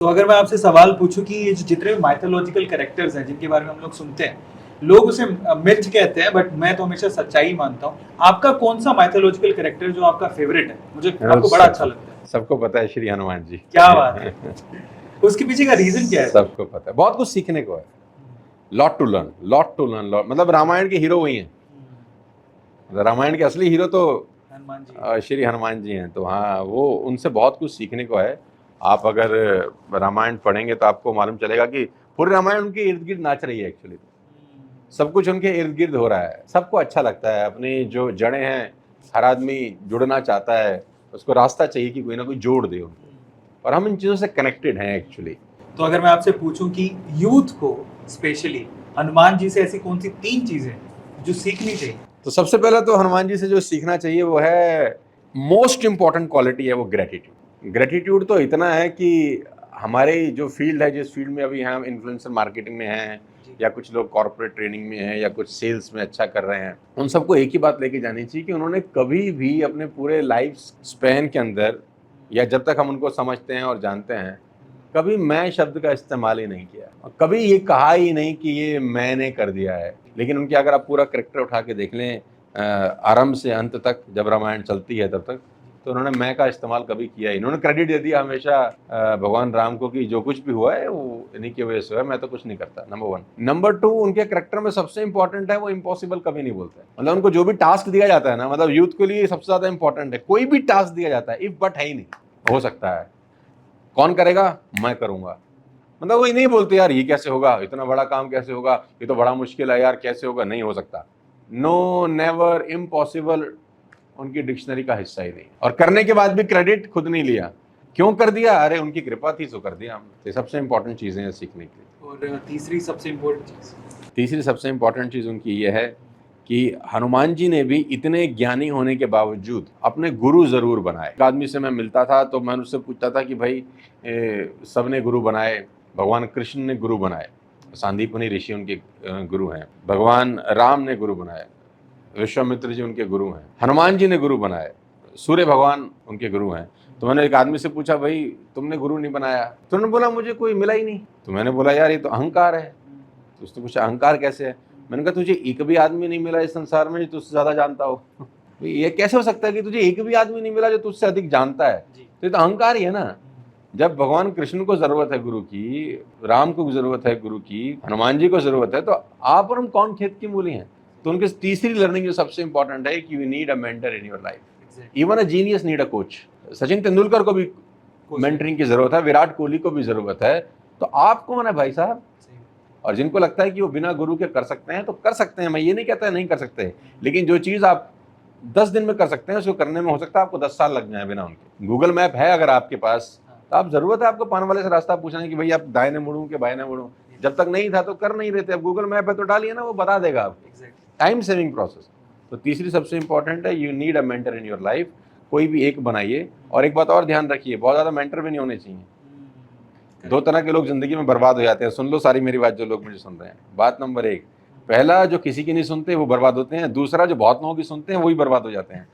तो अगर मैं आपसे सवाल पूछूं कि ये जो जितने भी माइथोलॉजिकल कैरेक्टर्स हैं जिनके बारे में हम लोग सुनते हैं, लोग उसे मिर्च कहते हैं, बट मैं तो हमेशा सच्चाई मानता हूँ। आपका कौन सा माइथोलॉजिकल कैरेक्टर जो आपका फेवरेट है, मुझे और आपको बड़ा अच्छा लगता है? सबको पता है श्री हनुमान जी। क्या बात है। उसके पीछे का रीजन क्या है? सबको पता है, बहुत कुछ सीखने को है। Lot to learn, lot to learn, lot मतलब रामायण के हीरो वही हैं। रामायण के असली हीरो तो हनुमान जी। श्री हनुमान जी हैं। तो हाँ, वो उनसे बहुत कुछ सीखने को है। आप अगर रामायण पढ़ेंगे तो आपको मालूम चलेगा कि पूरे रामायण उनके इर्द गिर्द नाच रही है। एक्चुअली सब कुछ उनके इर्द गिर्द हो रहा है। सबको अच्छा लगता है, अपनी जो जड़ें हैं, हर आदमी जुड़ना चाहता है, उसको रास्ता चाहिए कि कोई ना कोई जोड़ दे उनको। और हम इन चीज़ों से कनेक्टेड हैं एक्चुअली। तो अगर मैं आपसे पूछूं कि यूथ को स्पेशली हनुमान जी से ऐसी कौन सी 3 चीजें जो सीखनी चाहिए? तो सबसे पहले तो हनुमान जी से जो सीखना चाहिए वो है, मोस्ट इंपॉर्टेंट क्वालिटी है वो ग्रेटिट्यूड। ग्रेटिट्यूड तो इतना है कि हमारे जो फील्ड है, जिस फील्ड में अभी हम इन्फ्लुएंसर मार्केटिंग में हैं, या कुछ लोग कॉर्पोरेट ट्रेनिंग में हैं, या कुछ सेल्स में अच्छा कर रहे हैं, उन सबको एक ही बात लेके जानी चाहिए कि उन्होंने कभी भी अपने पूरे लाइफ स्पैन के अंदर, या जब तक हम उनको समझते हैं और जानते हैं, कभी मैं शब्द का इस्तेमाल ही नहीं किया, और कभी ये कहा ही नहीं कि ये मैंने कर दिया है। लेकिन उनके अगर आप पूरा कैरेक्टर उठा के देख लें, आरंभ से अंत तक, जब रामायण चलती है तब तक, तो उन्होंने मैं का इस्तेमाल कभी किया ही। इन्होंने क्रेडिट दे दिया हमेशा भगवान राम को कि जो कुछ भी हुआ है वो इन्हीं की वजह से हुआ है, मैं तो कुछ नहीं करता। नंबर 1। नंबर 2, उनके कैरेक्टर में सबसे इंपॉर्टेंट है वो इम्पॉसिबल कभी नहीं बोलते। मतलब उनको जो भी टास्क दिया जाता है ना, मतलब यूथ के लिए सबसे ज्यादा इंपॉर्टेंट है, कोई भी टास्क दिया जाता है, इफ बट है ही नहीं, हो सकता है, कौन करेगा, मैं करूंगा। मतलब वो नहीं बोलते यार ये कैसे होगा, इतना बड़ा काम कैसे होगा, ये तो बड़ा मुश्किल है यार, कैसे होगा, नहीं हो सकता। नो, नेवर, इम्पॉसिबल उनकी डिक्शनरी का हिस्सा ही नहीं। और करने के बाद भी क्रेडिट खुद नहीं लिया। क्यों कर दिया? अरे उनकी कृपा थी तो कर दिया हमने। ये सबसे इंपॉर्टेंट चीजें हैं सीखने के लिए। और तीसरी सबसे इम्पोर्टेंट चीज? तीसरी सबसे इंपॉर्टेंट चीज उनकी ये है कि हनुमान जी ने भी इतने ज्ञानी होने के बावजूद अपने गुरु जरूर बनाए। एक आदमी से मैं मिलता था तो मैं उससे पूछता था कि भाई सबने गुरु बनाए, भगवान कृष्ण ने गुरु बनाए, सांदीपनि ऋषि उनके गुरु हैं, भगवान राम ने गुरु बनाए, विश्वामित्र जी उनके गुरु हैं, हनुमान जी ने गुरु बनाए, सूर्य भगवान उनके गुरु हैं। तो मैंने एक आदमी से पूछा, भाई तुमने गुरु नहीं बनाया? तो उन्होंने बोला मुझे कोई मिला ही नहीं। तो मैंने बोला यार ये तो अहंकार है। तो उसने पूछा अहंकार कैसे है? मैंने कहा तुझे एक भी आदमी नहीं मिला इस संसार में जो तुझसे ज्यादा जानता हो। ये कैसे हो सकता है कि तुझे एक भी आदमी नहीं मिला जो तुझसे अधिक जानता है? तो ये तो अहंकार ही है ना। जब भगवान कृष्ण को जरूरत है गुरु की, राम को जरूरत है गुरु की, हनुमान जी को जरूरत है, तो आप और हम कौन खेत की मूली हैं? तो उनकी तीसरी लर्निंग जो सबसे इंपॉर्टेंट है कि you need a mentor in your life. Even a genius need a coach. Sachin Tendulkar को भी मेंटरिंग की जरूरत है, विराट कोहली को भी जरूरत है। तो आप कौन है भाई साहब? और जिनको लगता है कि वो बिना गुरु के कर सकते हैं तो कर सकते हैं, मैं ये नहीं कहता नहीं कर सकते, लेकिन जो चीज आप 10 दिन में कर सकते हैं उसको करने में हो सकता है आपको 10 साल लग जाए बिना उनके। गूगल मैप है अगर आपके पास, तो आप जरूरत है आपको पान वाले से रास्ता पूछने की, भाई आप दाहिने मुड़ूं कि बाएं मुड़ूं? जब तक नहीं था तो कर नहीं रहे थे, अब गूगल मैप है तो डालिए ना, वो बता देगा आपको। Time saving process. तो तीसरी सबसे इंपॉर्टेंट है, you need a mentor in your life. कोई भी एक बनाइए। और एक बात और ध्यान रखिए, बहुत ज्यादा मेंटर भी नहीं होने चाहिए। 2 तरह के लोग जिंदगी में बर्बाद हो जाते हैं। सुन लो सारी मेरी बात जो लोग मुझे सुन रहे हैं। बात नंबर 1, पहला जो किसी की नहीं सुनते वो बर्बाद होते हैं। दूसरा जो बहुत लोगों की सुनते हैं वही बर्बाद हो जाते हैं।